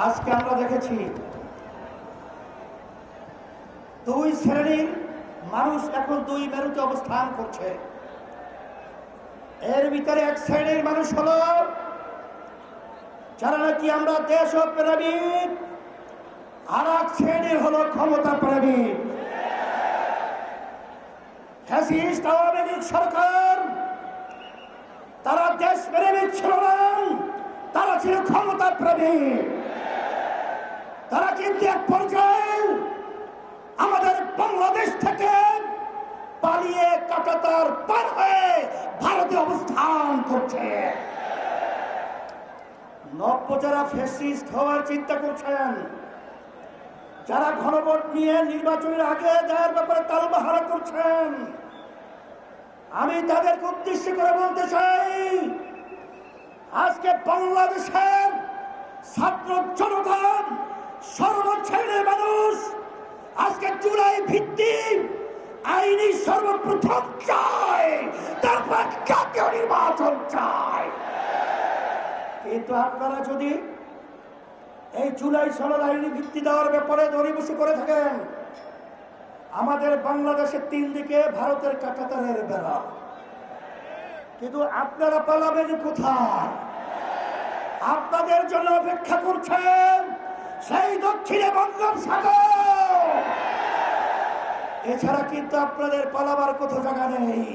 আজকে আমরা দেখেছি দুই শ্রেণীর মানুষ এখন দুই মেরুতে অবস্থান করছে। এর ভিতরে এক শ্রেণীর মানুষ হলো যারা নাকি আমরা দেশপ্রেমিক, আর এক শ্রেণীর হলো ক্ষমতা প্রেমিক। ফ্যাসিস্ট আওয়ামী লীগ সরকার তারা দেশপ্রেমিক ছিল না, তারা ছিল ক্ষমতা প্রেমিক। তারা কিন্তু এক পর্যায়ে আমাদের বাংলাদেশ থেকে পালিয়ে কাঁটাতার পার হয়ে ভারতে অবস্থান করছে। নব্য যারা ফ্যাসিস্ট হওয়ার চিন্তা করছেন, যারা গণভোট নিয়ে নির্বাচনের আগে দেওয়ার ব্যাপারে তালবাহারা করছেন, আমি তাদেরকে উদ্দেশ্য করে বলতে চাই, আজকে বাংলাদেশের ছাত্র জনতা, সর্বশ্রেণীর মানুষ আজকে জুলাই ভিত্তিক আইনি সর্বপ্রথম চায়, তারপর জাতীয় নির্বাচন চায়। কিন্তু আপনারা যদি এই জুলাই সনদ আইনি ভিত্তি দেওয়ার ব্যাপারে দরিবসি করে থাকেন, আমাদের বাংলাদেশের তিন দিকে ভারতের কাঁটাতারের বেড়া, কিন্তু আপনারা পালাবেন কোথায়? আপনাদের জন্য অপেক্ষা করছেন সেই দক্ষিণে বঙ্গোপসাগর। এছাড়া কিন্তু আপনাদের পালাবার কোথাও জায়গা নেই।